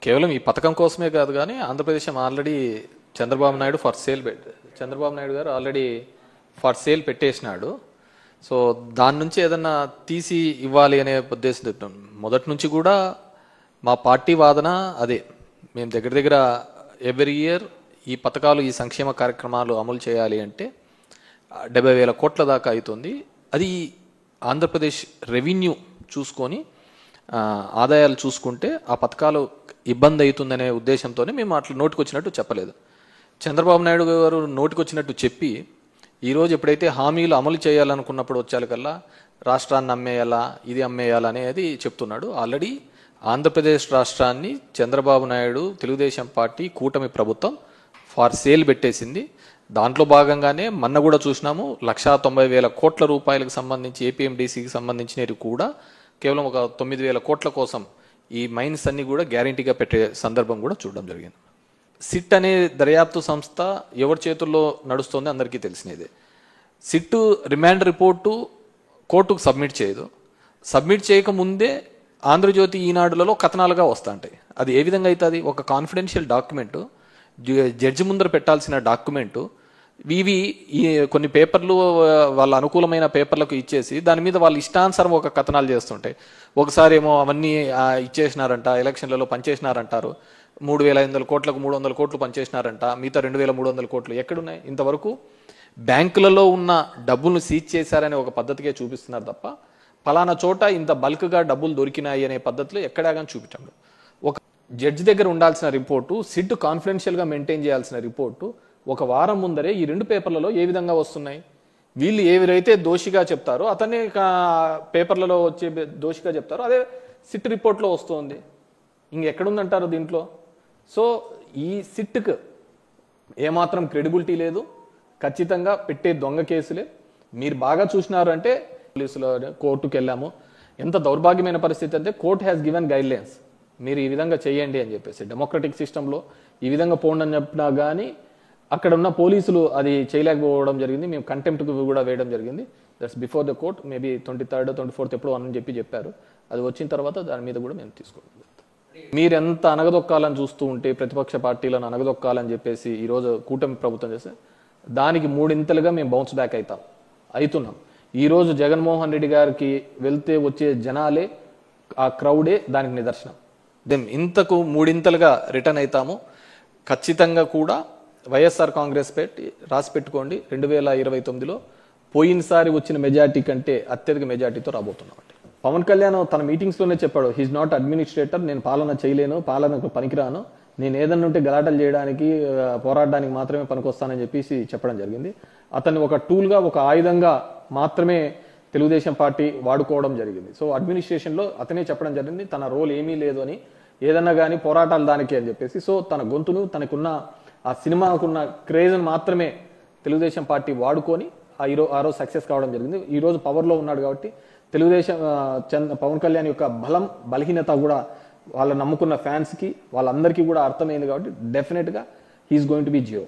కేవలం ఈ పథకం కోసమే కాదు కానీ ఆంధ్రప్రదేశ్ ఆల్రెడీ చంద్రబాబు నాయుడు చంద్రబాబు నాయుడు గారు ఆల్రెడీ ఫర్ సేల్ పెట్టేసినాడు. సో దాని నుంచి ఏదన్నా తీసి ఇవ్వాలి అనే ఉద్దేశం మొదటి నుంచి కూడా మా పార్టీ వాదన అదే. మేము దగ్గర ఎవ్రీ ఇయర్ ఈ పథకాలు ఈ సంక్షేమ కార్యక్రమాలు అమలు చేయాలి అంటే 70,000 కోట్ల దాకా అవుతుంది. అది ఆంధ్రప్రదేశ్ రెవెన్యూ చూసుకొని ఆదాయాలు చూసుకుంటే ఆ పథకాలు ఇబ్బంది అవుతుందనే ఉద్దేశంతోనే మేము అట్లా నోటికొచ్చినట్టు చెప్పలేదు. చంద్రబాబు నాయుడు గారు నోటికొచ్చినట్టు చెప్పి ఈరోజు ఎప్పుడైతే హామీలు అమలు చేయాలనుకున్నప్పుడు వచ్చేకల్లా రాష్ట్రాన్ని అమ్మేయాలా ఇది అమ్మేయాలా అనేది చెప్తున్నాడు. ఆల్రెడీ ఆంధ్రప్రదేశ్ రాష్ట్రాన్ని చంద్రబాబు నాయుడు తెలుగుదేశం పార్టీ కూటమి ప్రభుత్వం ఫార్ సేల్ పెట్టేసింది. దాంట్లో భాగంగానే మొన్న కూడా చూసినాము 1,90,000 కోట్ల రూపాయలకు సంబంధించి ఏపీఎండిసికి సంబంధించినవి కూడా కేవలం ఒక 9,000 కోట్ల కోసం ఈ మైన్స్ అన్ని కూడా గ్యారంటీగా పెట్టే సందర్భం కూడా చూడడం జరిగింది. సిట్ అనే దర్యాప్తు సంస్థ ఎవరి చేతుల్లో నడుస్తుందో అందరికీ తెలిసినదే. సిట్ రిమాండ్ రిపోర్టు కోర్టుకు సబ్మిట్ చేయదు. సబ్మిట్ చేయకముందే ఆంధ్రజ్యోతి ఈనాడులలో కథనాలుగా వస్తుంటాయి. అది ఏ విధంగా అవుతుంది? ఒక కాన్ఫిడెన్షియల్ డాక్యుమెంటు, జడ్జి ముందర పెట్టాల్సిన డాక్యుమెంటు, ఇవి కొన్ని పేపర్లు వాళ్ళ అనుకూలమైన పేపర్లకు ఇచ్చేసి దాని మీద వాళ్ళు ఇష్టానుసారం ఒక కథనాలు చేస్తుంటాయి. ఒకసారి ఏమో అవన్నీ ఇచ్చేసినారంట, ఎలక్షన్లలో పనిచేసినారంటారు, 3,500 కోట్లకు 300 కోట్లు పనిచేసినారంట, మిగతా 2,300 కోట్లు ఎక్కడున్నాయి? ఇంతవరకు బ్యాంకులలో ఉన్న డబ్బులను సీజ్ చేశారనే ఒక పద్ధతికే చూపిస్తున్నారు తప్ప ఫలానా చోట ఇంత బల్క్గా డబ్బులు దొరికినాయి అనే పద్ధతిలో ఎక్కడా కానీ చూపించండు. ఒక జడ్జి దగ్గర ఉండాల్సిన రిపోర్టు, సిట్ కాన్ఫిడెన్షియల్గా మెయింటైన్ చేయాల్సిన రిపోర్టు ఒక వారం ముందరే ఈ 2 పేపర్లలో ఏ విధంగా వస్తున్నాయి? వీళ్ళు ఎవరైతే దోషిగా చెప్తారో అతనే పేపర్లలో వచ్చే దోషిగా చెప్తారో అదే సిట్ రిపోర్ట్లో వస్తుంది. ఇంకెక్కడుందంటారు దీంట్లో? సో ఈ సిట్కి ఏమాత్రం క్రెడిబిలిటీ లేదు. ఖచ్చితంగా పెట్టే దొంగ కేసులే. మీరు బాగా చూసినారు అంటే పోలీసులు కోర్టుకు వెళ్ళాము. ఎంత దౌర్భాగ్యమైన పరిస్థితి అంటే court has given guide lines, మీరు ఈ విధంగా చేయండి అని చెప్పేసి. డెమోక్రటిక్ సిస్టంలో ఈ విధంగా పోండి అని చెప్పినా కానీ అక్కడ ఉన్న పోలీసులు అది చేయలేకపోవడం జరిగింది. మేము కంటెంప్ట్ కూడా వేయడం జరిగింది. That's before the court. Maybe 23rd 24th ఎప్పుడో అని చెప్పారు. అది వచ్చిన తర్వాత దాని మీద కూడా మేము తీసుకోవడం. మీరు ఎంత అనగదొక్కాలని చూస్తూ ఉంటే, ప్రతిపక్ష పార్టీలను అనగదొక్కాలని చెప్పేసి ఈరోజు కూటమి ప్రభుత్వం చేస్తే దానికి 3 ఇంతలుగా మేము బౌన్స్ బ్యాక్ అవుతున్నాం. ఈరోజు జగన్మోహన్ రెడ్డి గారికి వెళ్తే వచ్చే జనాలే, ఆ క్రౌడే దానికి నిదర్శనం. ఇంతకు 3 ఇంతలుగా రిటర్న్ అవుతాము. ఖచ్చితంగా కూడా వైఎస్ఆర్ కాంగ్రెస్ రాసి పెట్టుకోండి, 2029లో పోయినసారి వచ్చిన మెజార్టీ కంటే అత్యధిక మెజార్టీతో రాబోతున్నామండి. పవన్ కళ్యాణ్ తన మీటింగ్స్లోనే చెప్పాడు, హీఈస్ నాట్ అడ్మినిస్ట్రేటర్, నేను పాలన చేయలేను, పాలనకు పనికిరాను, నేను ఏదన్నా ఉంటే గలాటలు చేయడానికి పోరాడడానికి మాత్రమే పనికొస్తానని చెప్పేసి చెప్పడం జరిగింది. అతన్ని ఒక టూల్గా, ఒక ఆయుధంగా మాత్రమే తెలుగుదేశం పార్టీ వాడుకోవడం జరిగింది. సో అడ్మినిస్ట్రేషన్లో అతనే చెప్పడం జరిగింది తన రోల్ ఏమీ లేదు అని, ఏదన్నా కానీ పోరాటాలు దానికి అని చెప్పేసి. సో తన గొంతును, తనకున్న ఆ సినిమాకున్న క్రేజ్ను మాత్రమే తెలుగుదేశం పార్టీ వాడుకొని ఆ రోజు సక్సెస్ కావడం జరిగింది. ఈ రోజు పవర్లో ఉన్నాడు కాబట్టి తెలుగుదేశం పవన్ కళ్యాణ్ యొక్క బలహీనత కూడా వాళ్ళ నమ్ముకున్న ఫ్యాన్స్కి వాళ్ళందరికీ కూడా అర్థమైంది కాబట్టి డెఫినెట్గా he is going to be Jio.